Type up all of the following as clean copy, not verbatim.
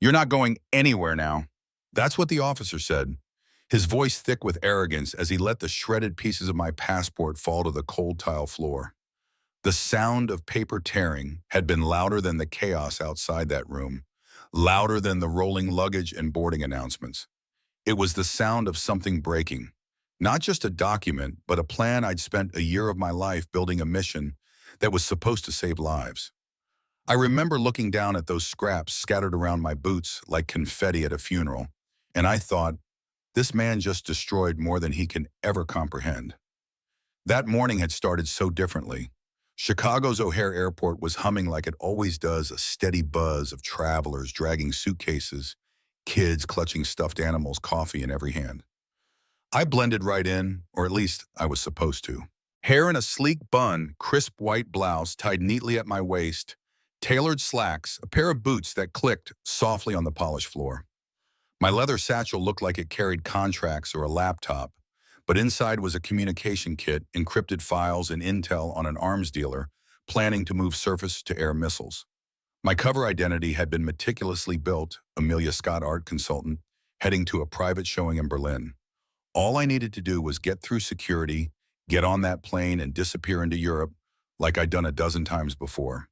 You're not going anywhere now. That's what the officer said, his voice thick with arrogance as he let the shredded pieces of my passport fall to the cold tile floor. The sound of paper tearing had been louder than the chaos outside that room, louder than the rolling luggage and boarding announcements. It was the sound of something breaking. Not just a document, but a plan I'd spent a year of my life building a mission that was supposed to save lives. I remember looking down at those scraps scattered around my boots like confetti at a funeral, and I thought, this man just destroyed more than he can ever comprehend. That morning had started so differently. Chicago's O'Hare Airport was humming like it always does, a steady buzz of travelers dragging suitcases, kids clutching stuffed animals, coffee in every hand. I blended right in, or at least I was supposed to. Hair in a sleek bun, crisp white blouse tied neatly at my waist, tailored slacks, a pair of boots that clicked softly on the polished floor. My leather satchel looked like it carried contracts or a laptop, but inside was a communication kit, encrypted files, and intel on an arms dealer planning to move surface-to-air missiles. My cover identity had been meticulously built, Amelia Scott art consultant, heading to a private showing in Berlin. All I needed to do was get through security, get on that plane, and disappear into Europe like I'd done a dozen times before.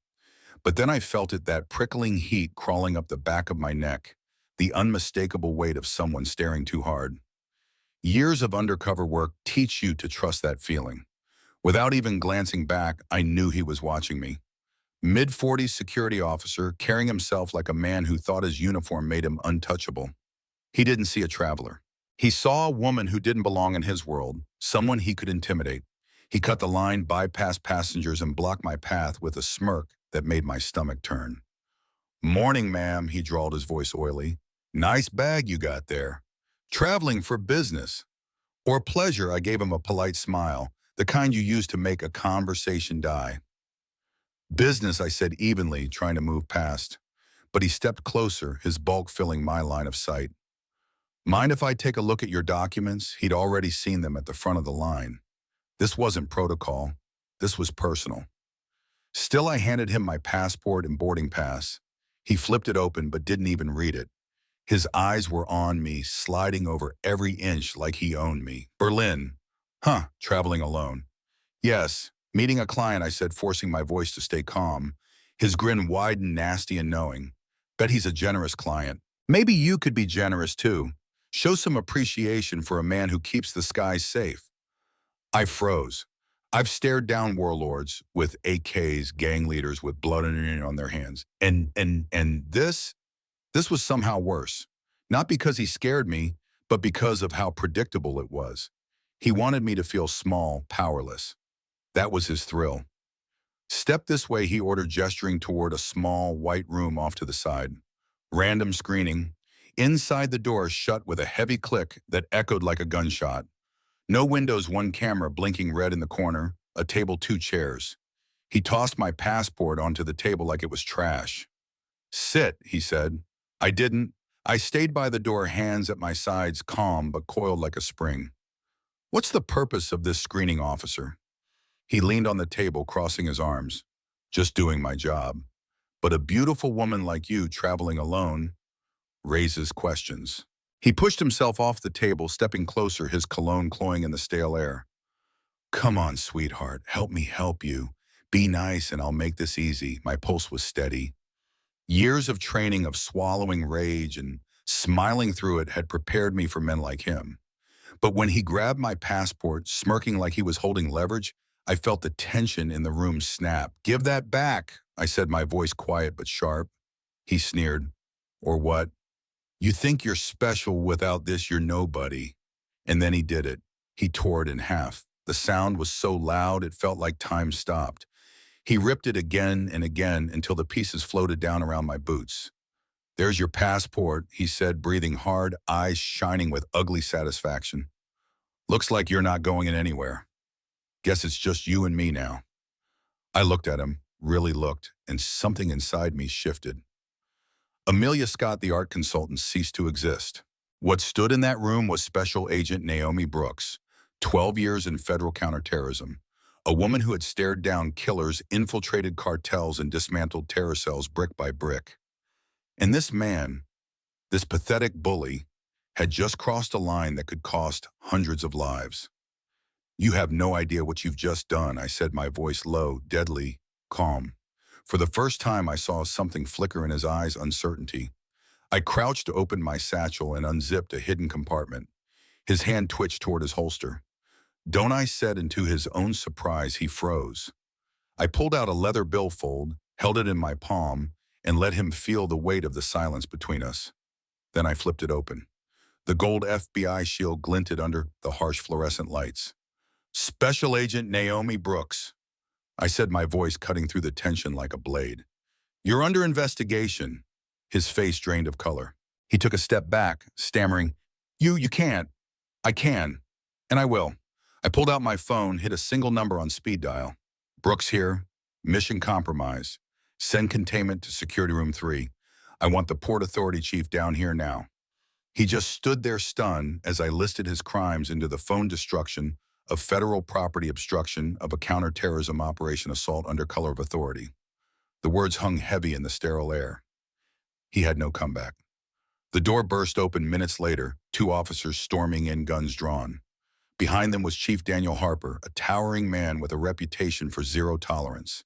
But then I felt that prickling heat crawling up the back of my neck, the unmistakable weight of someone staring too hard. Years of undercover work teach you to trust that feeling. Without even glancing back, I knew he was watching me. Mid-40s security officer, carrying himself like a man who thought his uniform made him untouchable. He didn't see a traveler. He saw a woman who didn't belong in his world, someone he could intimidate. He cut the line, bypassed passengers, and blocked my path with a smirk that made my stomach turn. "Morning, ma'am," he drawled, his voice oily. "Nice bag you got there. Traveling for business or pleasure?" I gave him a polite smile, the kind you use to make a conversation die. "Business," I said evenly, trying to move past. But he stepped closer, his bulk filling my line of sight. "Mind if I take a look at your documents?" He'd already seen them at the front of the line. This wasn't protocol. This was personal. Still, I handed him my passport and boarding pass. He flipped it open but didn't even read it. His eyes were on me, sliding over every inch like he owned me. "Berlin. Huh, traveling alone." "Yes, meeting a client," I said, forcing my voice to stay calm. His grin widened, nasty and knowing. "Bet he's a generous client. Maybe you could be generous too. Show some appreciation for a man who keeps the skies safe." I froze. I've stared down warlords with AKs, gang leaders with blood on their hands. And this was somehow worse. Not because he scared me, but because of how predictable it was. He wanted me to feel small, powerless. That was his thrill. "Step this way," he ordered, gesturing toward a small, white room off to the side. Random screening. Inside, the door shut with a heavy click that echoed like a gunshot. No windows, one camera blinking red in the corner, a table, two chairs. He tossed my passport onto the table like it was trash. "Sit," he said. I didn't. I stayed by the door, hands at my sides, calm but coiled like a spring. "What's the purpose of this screening, officer?" He leaned on the table, crossing his arms. "Just doing my job. But a beautiful woman like you traveling alone raises questions." He pushed himself off the table, stepping closer, his cologne cloying in the stale air. "Come on, sweetheart, help me help you. Be nice and I'll make this easy." My pulse was steady. Years of training, of swallowing rage and smiling through it, had prepared me for men like him. But when he grabbed my passport, smirking like he was holding leverage, I felt the tension in the room snap. "Give that back," I said, my voice quiet but sharp. He sneered. "Or what? You think you're special? Without this, you're nobody." And then he did it. He tore it in half. The sound was so loud it felt like time stopped. He ripped it again and again until the pieces floated down around my boots. "There's your passport," he said, breathing hard, eyes shining with ugly satisfaction. "Looks like you're not going in anywhere. Guess it's just you and me now." I looked at him, really looked, and something inside me shifted. Amelia Scott, the art consultant, ceased to exist. What stood in that room was Special Agent Naomi Brooks, 12 years in federal counterterrorism, a woman who had stared down killers, infiltrated cartels, and dismantled terror cells brick by brick. And this man, This pathetic bully had just crossed a line that could cost hundreds of lives. "You have no idea what you've just done," I said, my voice low, deadly, calm. For the first time, I saw something flicker in his eyes, uncertainty. I crouched to open my satchel and unzipped a hidden compartment. His hand twitched toward his holster. "Don't," I said, and to his own surprise, he froze. I pulled out a leather billfold, held it in my palm, and let him feel the weight of the silence between us. Then I flipped it open. The gold FBI shield glinted under the harsh fluorescent lights. "Special Agent Naomi Brooks," I said, my voice cutting through the tension like a blade. "You're under investigation." His face drained of color. He took a step back, stammering, You can't. I can. And I will." I pulled out my phone, hit a single number on speed dial. "Brooks here. Mission compromised. Send containment to Security Room 3. I want the Port Authority chief down here now." He just stood there stunned as I listed his crimes into the phone destruction of federal property obstruction of a counterterrorism operation assault under color of authority. The words hung heavy in the sterile air. He had no comeback. The door burst open minutes later, 2 officers storming in, guns drawn. Behind them was Chief Daniel Harper, a towering man with a reputation for zero tolerance.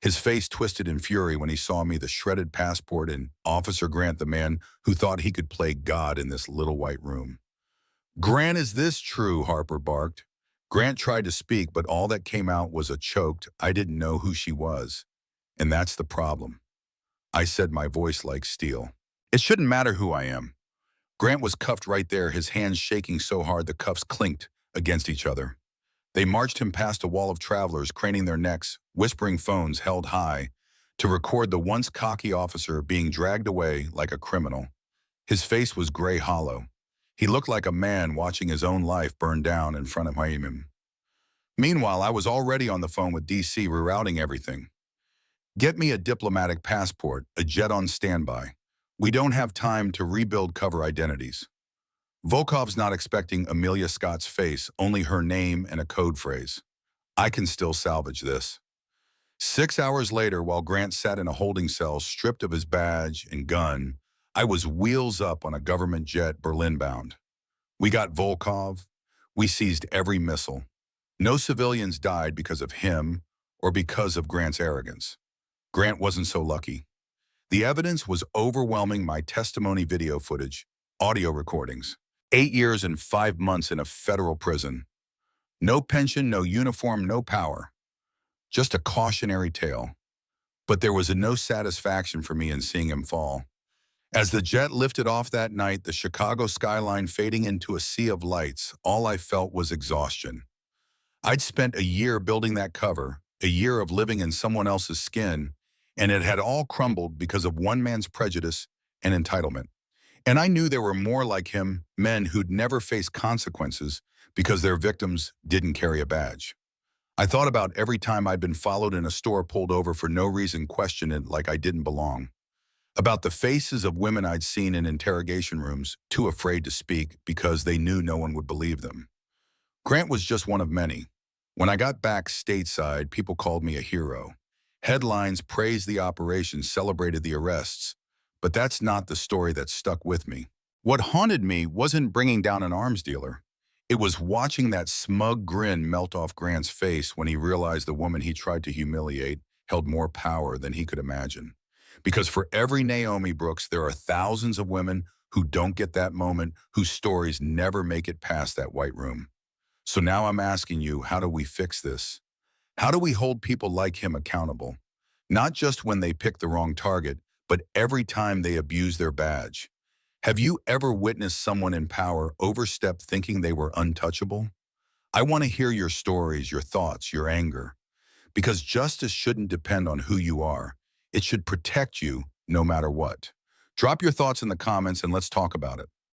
His face twisted in fury when he saw me, the shredded passport, and Officer Grant, the man who thought he could play God in this little white room. "Grant, is this true?" Harper barked. Grant tried to speak, but all that came out was a choked, "I didn't know who she was." "And that's the problem," I said, my voice like steel. "It shouldn't matter who I am." Grant was cuffed right there, his hands shaking so hard the cuffs clinked against each other. They marched him past a wall of travelers, craning their necks, whispering, phones held high, to record the once cocky officer being dragged away like a criminal. His face was gray hollow. He looked like a man watching his own life burn down in front of him. Meanwhile, I was already on the phone with DC, rerouting everything. "Get me a diplomatic passport, a jet on standby. We don't have time to rebuild cover identities." Volkov's not expecting Amelia Scott's face, only her name and a code phrase. I can still salvage this. 6 hours later, while Grant sat in a holding cell, stripped of his badge and gun, I was wheels up on a government jet, Berlin-bound. We got Volkov. We seized every missile. No civilians died because of him or because of Grant's arrogance. Grant wasn't so lucky. The evidence was overwhelming: my testimony, video footage, audio recordings. 8 years and 5 months in a federal prison. No pension, no uniform, no power. Just a cautionary tale. But there was no satisfaction for me in seeing him fall. As the jet lifted off that night, the Chicago skyline fading into a sea of lights, all I felt was exhaustion. I'd spent a year building that cover, a year of living in someone else's skin, and it had all crumbled because of one man's prejudice and entitlement. And I knew there were more like him, men who'd never faced consequences because their victims didn't carry a badge. I thought about every time I'd been followed in a store, pulled over for no reason, questioned it like I didn't belong. About the faces of women I'd seen in interrogation rooms, too afraid to speak because they knew no one would believe them. Grant was just one of many. When I got back stateside, people called me a hero. Headlines praised the operation, celebrated the arrests. But that's not the story that stuck with me. What haunted me wasn't bringing down an arms dealer. It was watching that smug grin melt off Grant's face when he realized the woman he tried to humiliate held more power than he could imagine. Because for every Naomi Brooks, there are thousands of women who don't get that moment, whose stories never make it past that white room. So now I'm asking you, how do we fix this? How do we hold people like him accountable? Not just when they pick the wrong target, but every time they abuse their badge. Have you ever witnessed someone in power overstep thinking they were untouchable? I want to hear your stories, your thoughts, your anger. Because justice shouldn't depend on who you are. It should protect you no matter what. Drop your thoughts in the comments and let's talk about it.